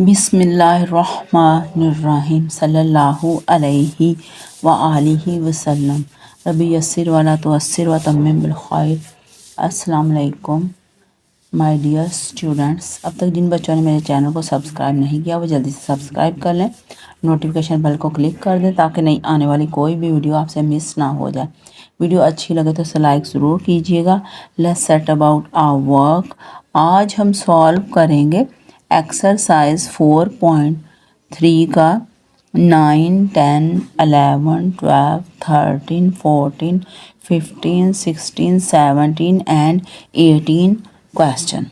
बिस्मिल्लाहिर्रहमानिर्रहीम सल्लल्लाहु अलैहि व आलिहि वसल्लम रब्बि यस्सिर वला तुअस्सिर व तम्मिम बिल खैर। अस्सलाम वालेकुम माय डियर स्टूडेंट्स। अब तक जिन बच्चों ने मेरे चैनल को सब्सक्राइब नहीं किया वो जल्दी से सब्सक्राइब कर लें, नोटिफिकेशन बेल को क्लिक कर दें ताकि नई आने वाली कोई भी वीडियो आपसे मिस ना हो जाए। वीडियो अच्छी लगे तो इसे लाइक ज़रूर कीजिएगा। Let's set about our work. आज हम सॉल्व करेंगे एक्सरसाइज 4.3 का 9, 10, 11, 12, 13, 14, 15, 16, 17 एंड 18 क्वेश्चन।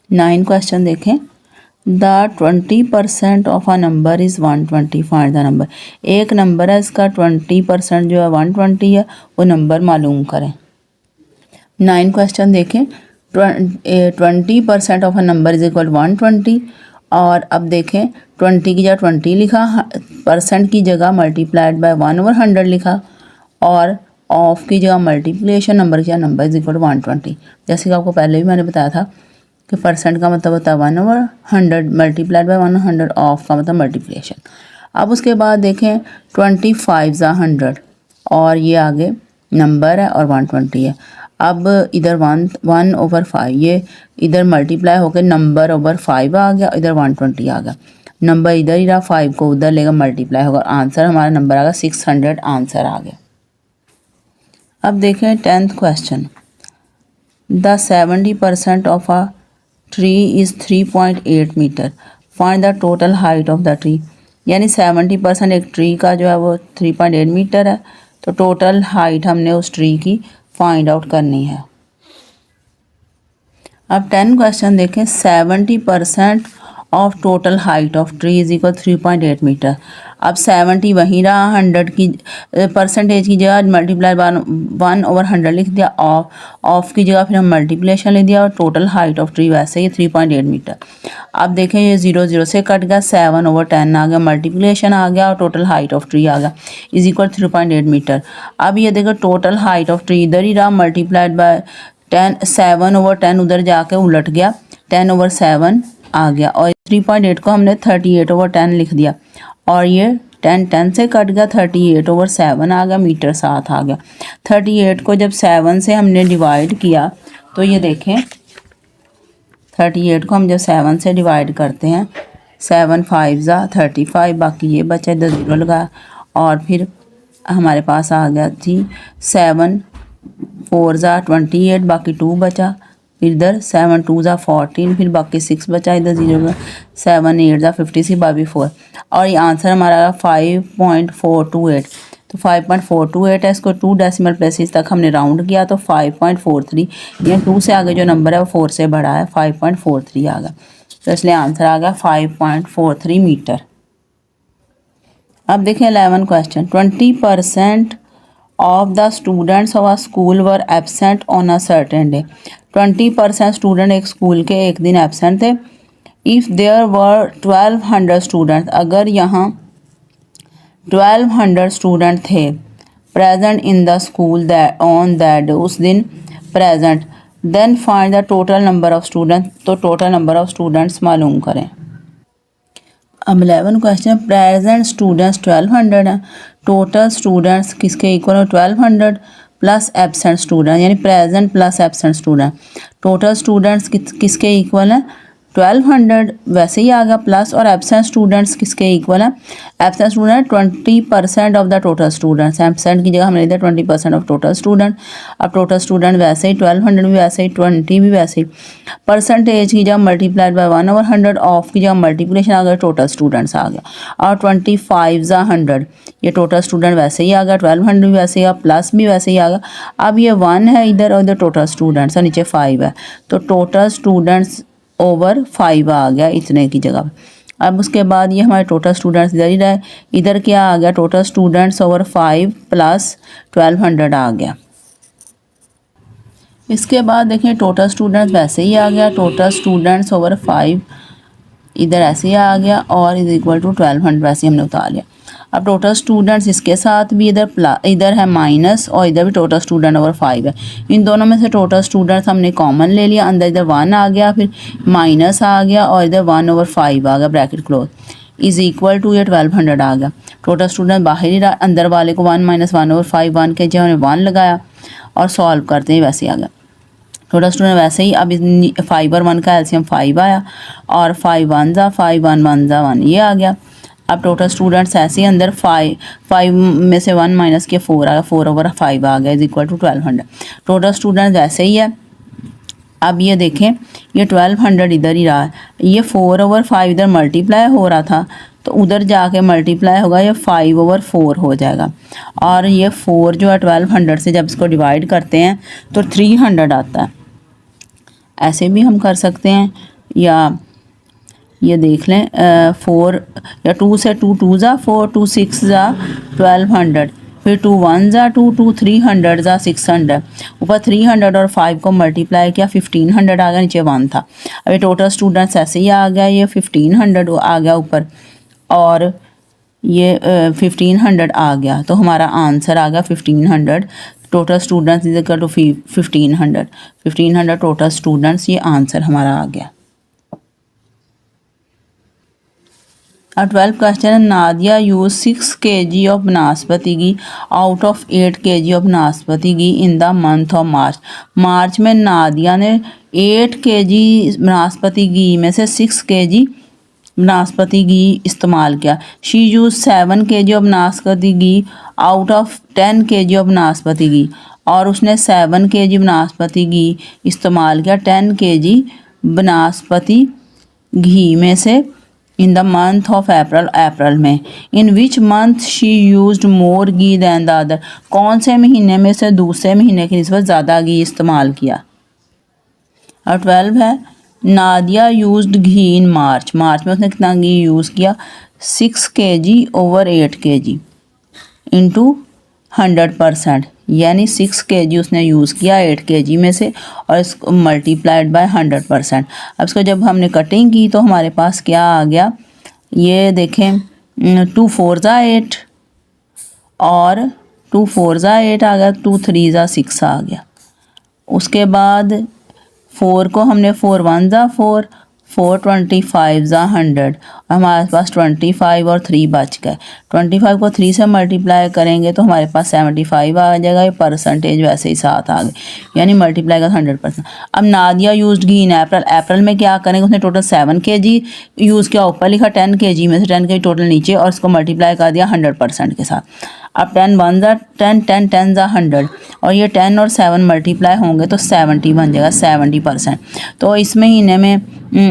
9 क्वेश्चन देखें। The 20% of a number is 120, find the number. एक नंबर है, इसका 20% जो है 120 है, वो नंबर मालूम करें। 9 क्वेश्चन देखें। 20% of a number is equal 120। और अब देखें 20 की जगह 20 लिखा, परसेंट की जगह मल्टीप्लाइड बाय 1/100 लिखा, और ऑफ की जगह मल्टीप्लिकेशन, नंबर की जगह नंबर इज इक्वल 120। जैसे कि आपको पहले भी मैंने बताया था कि परसेंट का मतलब होता है 1/100 मल्टीप्लाइड बाय 100, ऑफ का मतलब मल्टीप्लिकेशन। अब उसके बाद देखें 25 ज़ा 100, और ये आगे नंबर है और 120 है। अब इधर 1/5, ये इधर मल्टीप्लाई होकर नंबर ओवर 5 आ गया, इधर 120 आ गया। नंबर इधर ही रहा, 5 को उधर लेगा, मल्टीप्लाई होगा, आंसर हमारा नंबर आ गया 600, आंसर आ गया। अब देखें 10th question. The 70% of a tree is 3.8 metre, find the total height of the tree. यानी 70% एक ट्री का जो है वो 3.8 मीटर है, तो टोटल हाइट हमने उस ट्री की फाइंड आउट करनी है। अब 10 क्वेश्चन देखें। 70% of total height of tree is equal 3.8 metre. अब 70 वहीं रहा, 100 की परसेंटेज की जगह मल्टीप्लाई 1/100 लिख दिया, ऑफ की जगह फिर हम मल्टीप्लिकेशन लिख दिया, और टोटल हाइट ऑफ ट्री वैसे ही 3.8 मीटर। अब देखें ये 0 से कट गया, 7/10 आ गया, मल्टीप्लिकेशन आ गया, और टोटल हाइट ऑफ ट्री आ गया इज इक्वल 3.8 मीटर। अब ये देखो टोटल हाइट ऑफ ट्री इधर ही रहा, मल्टीप्लाइड बाय 7/10 उधर जाके उलट गया, 10/7 आ गया, और 3.8 को हमने 38/10 लिख दिया, और ये 10 से कट गया, 38/7 आ गया, मीटर साथ आ गया। 38 को जब 7 से हमने डिवाइड किया तो ये देखें 38 को हम जब 7 से डिवाइड करते हैं, 7 5 ज़ा 35, बाकी ये बचा, इधर 0 लगा, और फिर हमारे पास आ गया थी 7 4 ज़ा 28, बाकी 2 बचा, फिर इधर 7 2 ज़ा 14, फिर बाकी 6 बचा, इधर 0 का 7 8 ज़ा 56, बाकी 4, और ये आंसर हमारा 5.428। तो 5.428 है, इसको 2 डेसिमल प्लेसेस तक हमने राउंड किया तो 5.43, यानी 2 से आगे जो नंबर है वो 4 से बड़ा है, 5.43 आ गया, तो इसलिए आंसर आ गया 5.43 मीटर। अब देखें 11 question. 20% of the students of a school were absent on a certain day. 20% student एक स्कूल के एक दिन एबसेंट थे। इफ़ देयर वर 1200 स्टूडेंट, अगर यहाँ 1200 स्टूडेंट थे present in the school that on that day, उस दिन present, then find the total number of student, तो टोटल नंबर ऑफ स्टूडेंट्स मालूम करें। अब 11 क्वेश्चन। प्रेजेंट स्टूडेंट्स 1200 हैं, टोटल स्टूडेंट्स किसके इक्वल है 1200 प्लस एबसेंट स्टूडेंट, यानी present plus absent student. Total students किसके इक्वल हैं 1200, वैसे ही आ गया, प्लस, और एबसेंट स्टूडेंट्स किसके इक्वल हैं, absent student 20% of the total students, absent की जगह हमने लिया 20% ऑफ टोटल स्टूडेंट। अब टोटल स्टूडेंट वैसे ही 1200 भी वैसे ही, 20 भी वैसे ही, परसेंटेज की जगह मल्टीप्लाइड बाय 1/100, ऑफ की जगह मल्टीप्लिकेशन आ गया, टोटल स्टूडेंट्स आ गया, और 25 ज़ा 100, ये टोटल स्टूडेंट वैसे ही आ गया, 1200 भी वैसे ही आ, प्लस भी वैसे ही आ गया। अब ये 1 है इधर, और इधर टोटल स्टूडेंट्स है, नीचे 5 है, तो टोटल स्टूडेंट्स ओवर 5 आ गया इतने की जगह। अब उसके बाद ये हमारे टोटल स्टूडेंट्स इधर ही रहे, इधर क्या आ गया, टोटल स्टूडेंट्स ओवर 5 प्लस 1200 आ गया। इसके बाद देखें टोटल स्टूडेंट्स वैसे ही आ गया, टोटल स्टूडेंट्स ओवर 5 इधर ऐसे ही आ गया, और इज इक्वल टू 1200 वैसे ही हमने उतार लिया। अब टोटल स्टूडेंट्स इसके साथ भी इधर है माइनस और इधर भी टोटल स्टूडेंट ओवर 5 है। इन दोनों में से टोटल स्टूडेंट्स हमने कॉमन ले लिया, अंदर इधर 1 आ गया, फिर माइनस आ गया और इधर 1/5 आ गया bracket close is equal to ये 1200 आ गया। टोटल स्टूडेंट बाहर ही अंदर वाले को 1 - 1/5 1 के जगह हमने 1 लगाया और सॉल्व करते ही वैसे आ गया टोटल स्टूडेंट। वैसे ही अब 5 और 1 का एलसीएम 5 आया और 5 1 ज़ा 5 1 1 ज़ा 1 ये आ गया। अब टोटल स्टूडेंट्स ऐसे ही अंदर 5 में से 1 माइनस के 4 आ गया, 4/5 आ गया is equal to 1200। Total students ऐसे ही है। अब ये देखें ये 1200 इधर ही रहा है, ये 4/5 इधर मल्टीप्लाई हो रहा था तो उधर जाके मल्टीप्लाई होगा, ये 5/4 हो जाएगा और ये 4 जो है 1200 से जब इसको डिवाइड करते हैं तो 300 आता है। ऐसे भी हम कर सकते हैं या ये देख लें 4 या 2 से 2 2 ज़ा 4 2 6 ज़ा 1200, फिर 2 1 ज़ा 2 2 300 ज़ा 600, ऊपर 300 और 5 को मल्टीप्लाई किया 1500 आ गया, नीचे 1 था। अभी टोटल स्टूडेंट्स ऐसे ही आ गया, ये 1500 आ गया ऊपर और ये 1500 आ गया तो हमारा आंसर आ गया 1500। Total students is equal to 1500 total students, ये आंसर हमारा आ गया। अब 12 क्वेश्चन है, Nadia use 6 kg of vanaspati ghee out of 8 kg of vanaspati ghee in the month of March. मार्च में नादिया ने 8 kg बनास्पति घी में से 6 kg बनास्पति घी इस्तेमाल किया। She use 7 kg of vanaspati ghee out of 10 kg of vanaspati ghee, और उसने 7 kg बनास्पति घी इस्तेमाल किया 10 kg बनास्पति घी में से in the month of April में। In which month she used more ghee than the other. कौन से महीने में से दूसरे महीने की निस्बत ज़्यादा घी इस्तेमाल किया। और 12 है, नादिया यूज्ड घी इन मार्च। मार्च में उसने कितना घी यूज़ किया 6 kg ओवर 8 kg इंटू 100%, यानी 6 kg उसने यूज़ किया 8 kg में से और इसको मल्टीप्लाइड बाय 100%। अब इसको जब हमने कटिंग की तो हमारे पास क्या आ गया, ये देखें 2 4 ज़ा 8 और 2 4 ज़ा 8 आ गया, 2 3 ज़ा 6 आ गया। उसके बाद 4 को हमने 4 1 ज़ा 4 4 25 ज़ा 100, हमारे पास 25 और 3 बच गए। 25 को 3 से मल्टीप्लाई करेंगे तो हमारे पास 75 आ जाएगा। ये परसेंटेज वैसे ही साथ आ गए, यानी मल्टीप्लाई का 100%। अब नादिया यूज्ड घी इन अप्रैल में क्या करेंगे, उसने टोटल 7 kg यूज़ किया, ऊपर लिखा 10 kg में से 10 kg टोटल नीचे और इसको मल्टीप्लाई कर दिया 100% के साथ। अब 10 1 ज़ा 10 10 10 ज़ा 100 और ये 10 और 7 मल्टीप्लाई होंगे तो 70 बन जाएगा 70%। तो इस महीने में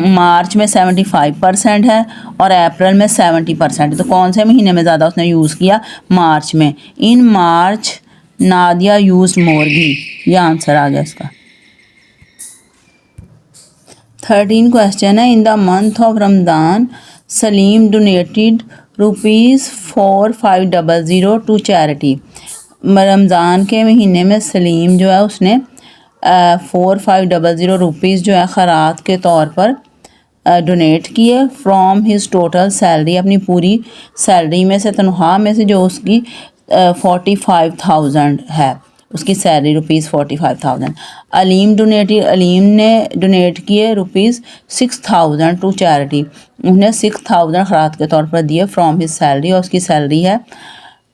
मार्च में 75% है और अप्रैल में 70%। तो कौन से महीने में ज़्यादा उसने यूज़ किया, मार्च में। इन मार्च नादिया यूज मोर घी, ये आंसर आ गया इसका। 13 क्वेश्चन है, in the month of Ramzan Salim donated ₹4500 to charity. Ramzan के महीने में सलीम जो है उसने 4500 रुपीज़ जो है खैरात के तौर पर डोनेट किए फ्रॉम हिज टोटल सैलरी, अपनी पूरी सैलरी में से, तनख्वाह में से, जो उसकी 45,000 है, उसकी सैलरी ₹45,000। अलीम ने डोनेट किए ₹6,000 टू चैरिटी। उन्हें 6,000 खैरात के तौर पर दिए फ्रॉम हिज सैलरी और उसकी सैलरी है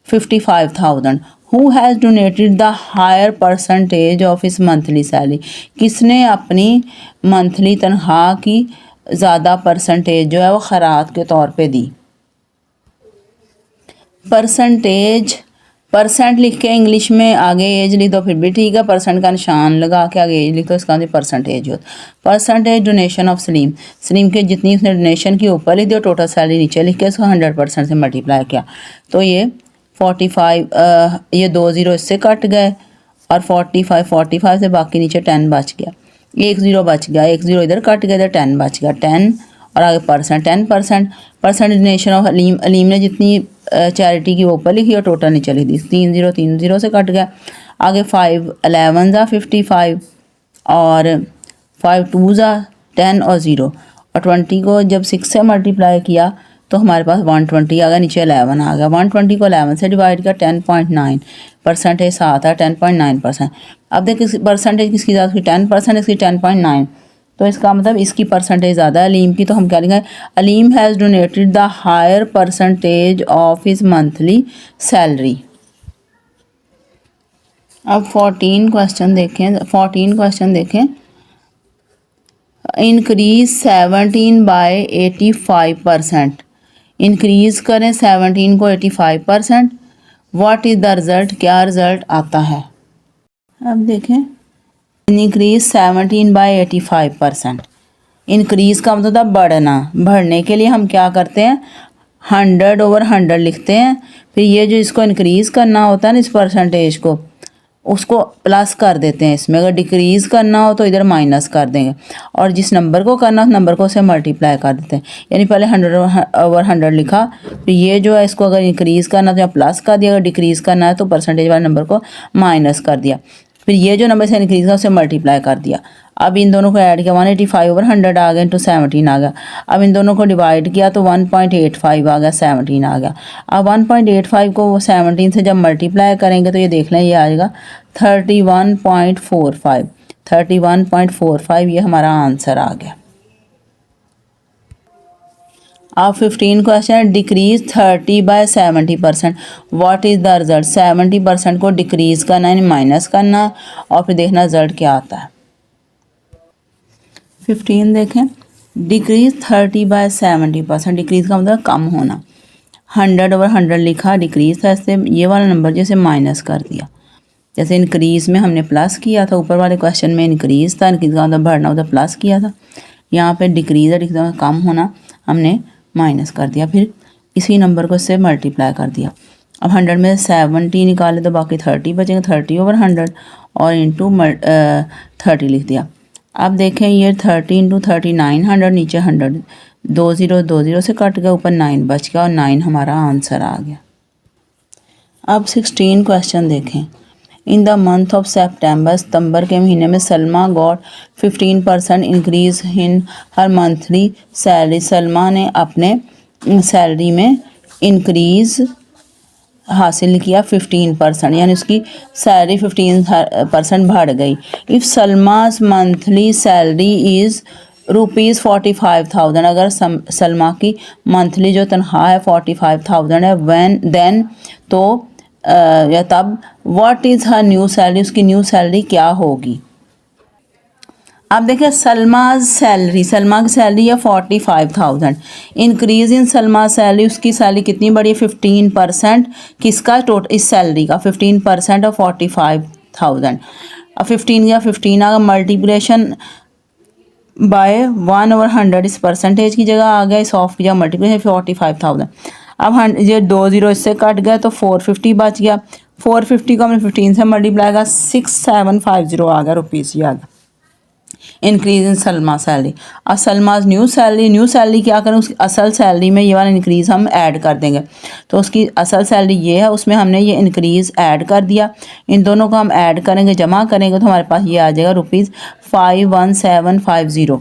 55,000। Who has donated the higher percentage of his monthly salary. किसने अपनी मंथली तनख्वाह की ज़्यादा परसेंटेज जो है वो खैरात के तौर पे दी। परसेंट लिख के इंग्लिश में आगे एज लिख दो फिर भी ठीक है, परसेंट का निशान लगा के आगे एज लिख दो, इसका परसेंटेज होता। परसेंटेज डोनेशन ऑफ सलीम के जितनी उसने डोनेशन की ऊपर लिख दिया, टोटल सैलरी नीचे लिख के इसको 100% से मल्टीप्लाई किया तो ये 45 ये 2 0 इससे कट गए और 45 से बाकी नीचे 10 बच गया, 1 0 बच गया, 1 0 इधर कट गया तो 10 बच गया, 10 और आगे 10%। परसेंट डोनेशन ऑफ अलीम ने जितनी चैरिटी की वो ऊपर लिखी और टोटल नीचे लिख दी, 3 0 से कट गया। आगे 5 11 ज़ा 55 और 5 2 ज़ा 10 और 0 और 20 को जब 6 से मल्टीप्लाई किया तो हमारे पास 120 आ गया, नीचे 11 आ गया। 120 को 11 से डिवाइड किया, 10.9 परसेंटेज साथ है, 10.9%। अब देखिए परसेंटेज किसकी ज़्यादा, इसकी 10%, इसकी 10.9, तो इसका मतलब इसकी परसेंटेज ज़्यादा है अलीम की, तो हम क्या लिखेंगे, Alim has donated the higher percentage of his monthly salary. अब 14 क्वेश्चन देखें। इंक्रीज 17 बाय 85%, इंक्रीज करें 17 को 85%, व्हाट इज़ द रिज़ल्ट, क्या रिज़ल्ट आता है। अब देखें, इंक्रीज 17 बाय 85%, इंक्रीज़ का मतलब था बढ़ना, बढ़ने के लिए हम क्या करते हैं, 100/100 लिखते हैं, फिर ये जो इसको इंक्रीज़ करना होता है ना, इस परसेंटेज को, उसको प्लस कर देते हैं इसमें। अगर डिक्रीज़ करना हो तो इधर माइनस कर देंगे, और जिस नंबर को करना उस नंबर को उसे मल्टीप्लाई कर देते हैं। यानी पहले 100/100 लिखा, फिर ये जो है इसको अगर इंक्रीज़ करना तो यहाँ प्लस कर दिया, अगर डिक्रीज़ करना है तो परसेंटेज वाले नंबर को माइनस कर दिया, फिर ये जो नंबर से इंक्रीज़ का उसे मल्टीप्लाई कर दिया। अब इन दोनों को ऐड किया, 185/100 आ गया, इंटू 17 आ गया। अब इन दोनों को डिवाइड किया तो 1.85 आ गया, 17 आ गया। अब 1.85 को 17 से जब मल्टीप्लाई करेंगे तो ये देख लें, ये आएगा 31.45, 31.45 ये हमारा आंसर आ गया। अब 15 क्वेश्चन है, decrease 30 by 70%, what is the result. 70% को डिक्रीज़ करना यानी माइनस करना, और फिर देखना रिजल्ट क्या आता है। 15 देखें, डिक्रीज 30 बाय 70%, डिक्रीज़ का मतलब कम होना, 100/100 लिखा, डिक्रीज़ था, इससे ये वाला नंबर जैसे माइनस कर दिया। जैसे इंक्रीज़ में हमने प्लस किया था, ऊपर वाले क्वेश्चन में इंक्रीज़ था, इंक्रीज़ का मतलब बढ़ना, उधर प्लस किया था। यहाँ पे डिक्रीज़ है, डिक्रीज़ का कम होना, हमने माइनस कर दिया, फिर इसी नंबर को इससे मल्टीप्लाई कर दिया। अब 100 में 70 निकाले तो बाकी 30 बचेंगे, 30/100 और इंटू 30 लिख दिया। अब देखें ये 30 इंटू 30 900, नीचे 100, 2 0 से कट गया, ऊपर 9 बच गया और 9 हमारा आंसर आ गया। अब 16 क्वेश्चन देखें। इन द मंथ ऑफ सितंबर के महीने में Salma got 15% increase in her monthly salary, Salma ने अपने सैलरी में इंक्रीज़ हासिल किया 15%, यानी उसकी सैलरी 15% बढ़ गई। इफ़ सलमाज मंथली सैलरी इज़ ₹45,000, अगर सलमा की मंथली जो तनख्वाह है 45,000 है, देन तो या तब what is her new salary, उसकी न्यू सैलरी क्या होगी। अब देखिए सलमा की सैलरी है 45,000, इंक्रीज़ इन सलमा सैलरी, उसकी सैलरी कितनी बढ़ी है 15%, किसका टोटल, इस सैलरी का 15% और 45,000। अब 15 या 15 आगा, मल्टीप्लिकेशन बाय 1/100, इस परसेंटेज की जगह आ गया, इस ऑफ की जगह मल्टीप्लिकेशन 45,000। अब ये 2 0 इससे कट गया तो 450 बच गया, 450 को हमने 15 से मल्टीप्लाई किया, 6750 आ गया रुपीज़, ये आ गया इंक्रीज इन सलमा सैलरी। अब सलमाज न्यू सैलरी क्या करें, उसकी असल सैलरी में ये वाला इंक्रीज़ हम ऐड कर देंगे, तो उसकी असल सैलरी ये है, उसमें हमने ये इंक्रीज़ ऐड कर दिया, इन दोनों को हम ऐड करेंगे, जमा करेंगे तो हमारे पास ये आ जाएगा ₹51750।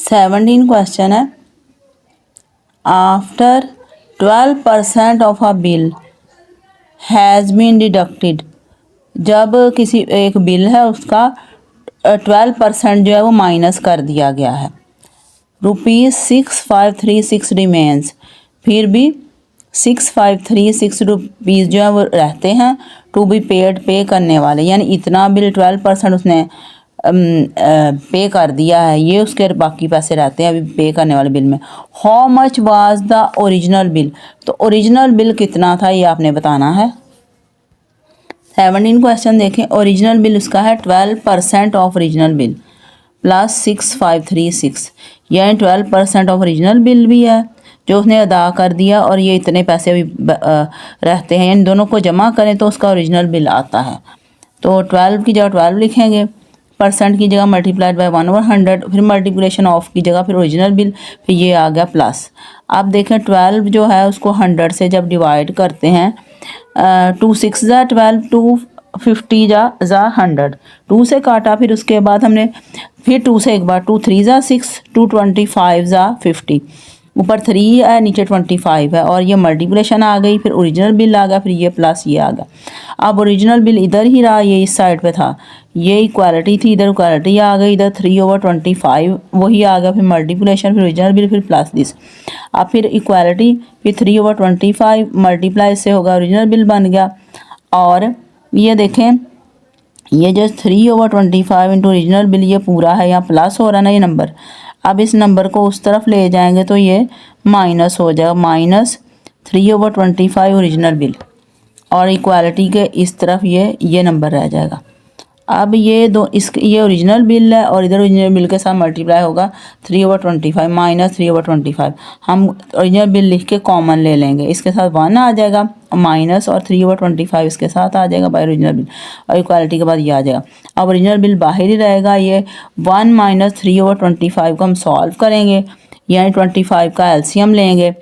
17 क्वेश्चन है, after 12% of a bill has been deducted, जब किसी एक बिल है उसका 12% जो है वो माइनस कर दिया गया है, ₹6536 रिमेंस, फिर भी 6536 रुपीज़ जो है वो रहते हैं, टू बी पेड, पे करने वाले, यानी इतना बिल 12% उसने पे कर दिया है, ये उसके बाकी पैसे रहते हैं अभी पे करने वाले बिल में। How much was the original bill, तो ओरिजिनल बिल कितना था ये आपने बताना है। 17 क्वेश्चन देखें, ओरिजिनल बिल उसका है 12% ऑफ ओरिजिनल बिल प्लस 6536, यानी 12% ऑफ ओरिजिनल बिल भी है जो उसने अदा कर दिया, और ये इतने पैसे अभी रहते हैं, इन दोनों को जमा करें तो उसका ओरिजिनल बिल आता है। तो 12 की जगह 12 लिखेंगे, परसेंट की जगह मल्टीप्लाइड बाय 1/100, फिर मल्टीप्लिकेशन ऑफ की जगह फिर ओरिजिनल बिल, फिर ये आ गया प्लस। अब देखें 12 जो है उसको 100 से जब डिवाइड करते हैं, 2 6 ज़ा 12, 2 50 ज़ा 100, 2 से काटा, फिर उसके बाद हमने फिर 2 से एक बार, 2 3 ज़ा 6, 2 25 ज़ा 50, ऊपर 3 है, नीचे 25 है, और ये मल्टीप्लिकेशन आ गई, फिर ओरिजिनल बिल आ गया, फिर ये प्लस ये आ गया। अब ओरिजिनल बिल इधर ही रहा, ये इस साइड पे था, ये इक्वालिटी थी, इधर इक्वालिटी आ गई, इधर 3/25 वही आ गया, फिर मल्टीप्लिकेशन, फिर ओरिजिनल बिल, फिर प्लस दिस। अब फिर इक्वालिटी, फिर 3/25 मल्टीप्लाई से होगा ओरिजिनल बिल बन गया। और ये देखें, ये जो 3/25 इंटू ओरिजिनल बिल ये पूरा है, यहाँ प्लस हो रहा है ना ये नंबर। अब इस नंबर को उस तरफ ले जाएंगे तो ये माइनस हो जाएगा, -3/25 ओरिजिनल बिल, और इक्वालिटी के इस तरफ ये नंबर रह जाएगा। अब ये ये ओरिजिनल बिल है, और इधर ओरिजिनल बिल के साथ मल्टीप्लाई होगा 3/25 -3/25। हम ओरिजिनल बिल लिख के कॉमन ले लेंगे, इसके साथ 1 आ जाएगा माइनस, और 3/25 इसके साथ आ जाएगा बाय ओरिजिनल बिल, और इक्वालिटी के बाद ये आ जाएगा। अब ओरिजिनल बिल बाहर ही रहेगा, ये 1 - 3/25 को हम सॉल्व करेंगे, यानी 25 का एलसीएम लेंगे,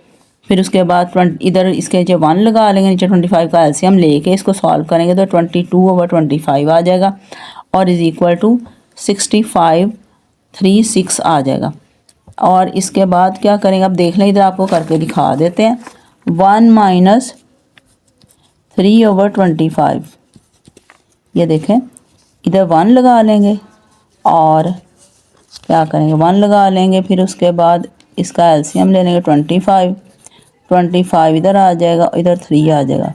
फिर उसके बाद इधर इसके नीचे 1 लगा लेंगे, नीचे 25 का एलसीएम लेके इसको सॉल्व करेंगे तो 22/25 आ जाएगा, और इज़ इक्वल टू 6536 आ जाएगा। और इसके बाद क्या करेंगे, अब देख लें, इधर आपको करके दिखा देते हैं। 1 - 3/25, ये देखें, इधर 1 लगा लेंगे, और क्या करेंगे, 1 लगा लेंगे, फिर उसके बाद इसका एलसीएम ले लेंगे 25 इधर आ जाएगा, इधर 3 आ जाएगा,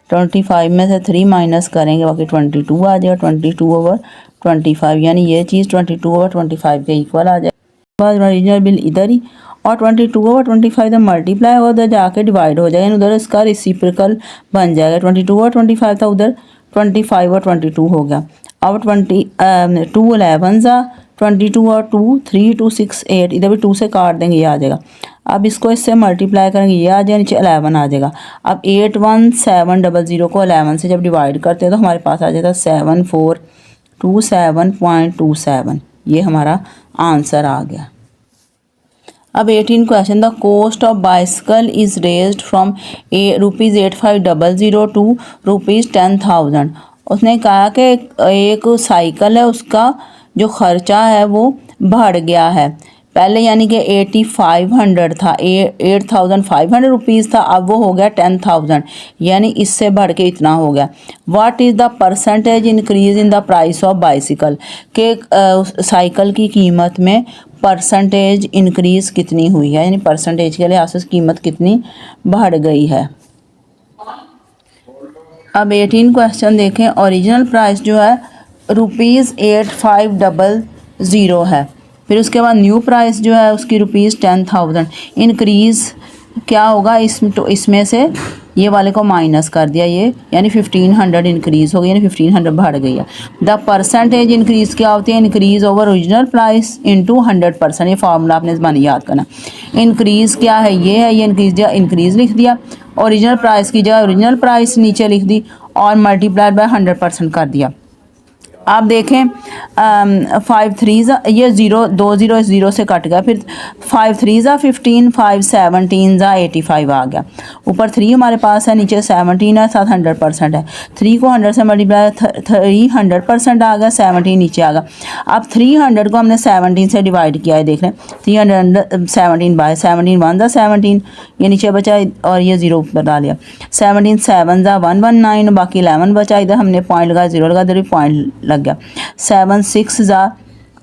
25 में से 3 माइनस करेंगे, बाकी 22 आ जाएगा, 22/25, यानी ये चीज़ 22/25 के इक्वल आ जाएगा। बाद ओरिजिनल बिल इधर ही, और 22/25 इधर मल्टीप्लाई होगा, उधर जाके डिवाइड हो जाएगा, उधर इसका रेसिप्रोकल बन जाएगा। 22/25 था, उधर 25/22 हो गया। अब 2 11 22 और 2 3 2 6 8, इधर भी 2 से काट देंगे, ये आ जाएगा। अब इसको इससे मल्टीप्लाई करेंगे, ये आ जाएगा, नीचे 11 आ जाएगा। अब 81700 को 11 से जब डिवाइड करते हैं तो हमारे पास आ जाता है 7427.27, ये हमारा आंसर आ गया। अब 18 question, the cost of bicycle is raised from ₹8500 to ₹10,000। उसने कहा कि एक साइकिल है, उसका जो ख़र्चा है वो बढ़ गया है, पहले यानी कि 8500 था, 8500 रुपीज़ था, अब वो हो गया 10,000, यानी इससे बढ़ के इतना हो गया। What is the percentage increase in the price of bicycle, के साइकिल की कीमत में परसेंटेज इंक्रीज़ कितनी हुई है, यानी परसेंटेज के लिहाज से कीमत कितनी बढ़ गई है। अब 18 क्वेश्चन देखें, ओरिजिनल प्राइस जो है ₹8500 है, फिर उसके बाद न्यू प्राइस जो है उसकी ₹10,000। इंक्रीज़ क्या होगा, इसमें से ये वाले को माइनस कर दिया, ये यानी 1500 इंक्रीज़ हो गई, यानी 1500 बढ़ गई है। द परसेंटेज इंक्रीज़ क्या होती है, increase over original price into 100%, ये फार्मूला आपने ज़बानी याद करना। इंक्रीज़ क्या है, ये है, ये इंक्रीज़ लिख दिया, ओरिजिनल प्राइस की जगह ओरिजिनल प्राइस नीचे लिख दी, और मल्टीप्लाइड बाय 100% कर दिया। आप देखें 5 3 ये 0 2 0 इस 0 से कट गया, फिर 5 3 15, 5 17 85 आ गया। ऊपर 3 हमारे पास है, नीचे 17 है, साथ 100% है। 3 को 100 से मल्टीप्लाई 300% आ गया, 17 नीचे आ गया। अब 300 को हमने 17 से डिवाइड किया है, देख लें 317 बाय 17 1 ज़ा 17, ये नीचे बचा, और ये 0 ऊपर डाल लिया। 17 7 ज़ा 119, बाकी 11 बचा, इधर हमने पॉइंट लगा, 0 लगा, इधर भी पॉइंट लग गया। 7 6 ज़ा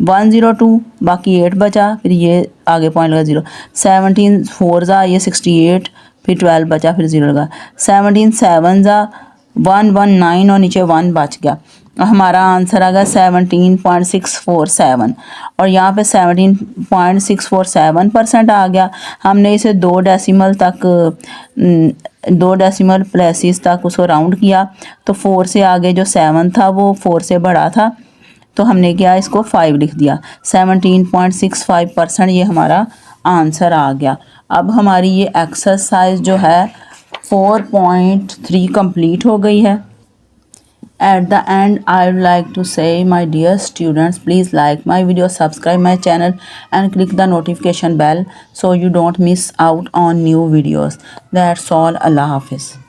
102, बाकी 8 बचा, फिर ये आगे पॉइंट लगा 0। 17 4 ज़ा ये 68, फिर 12 बचा, फिर 0 लगा। 17 7 ज़ा 119, और नीचे 1 बच गया। हमारा आंसर आ गया 17.647, और यहाँ पे 17.647% आ गया। हमने इसे 2 डेसिमल प्लेसेस तक उसको राउंड किया, तो 4 से आगे जो 7 था वो 4 से बड़ा था, तो हमने क्या इसको 5 लिख दिया। 17.65% ये हमारा आंसर आ गया। अब हमारी ये एक्सरसाइज जो है 4.3 कंप्लीट हो गई है। At the end, I would like to say, my dear students, please like my video, subscribe my channel, and click the notification bell so you don't miss out on new videos. That's all. Allah Hafiz.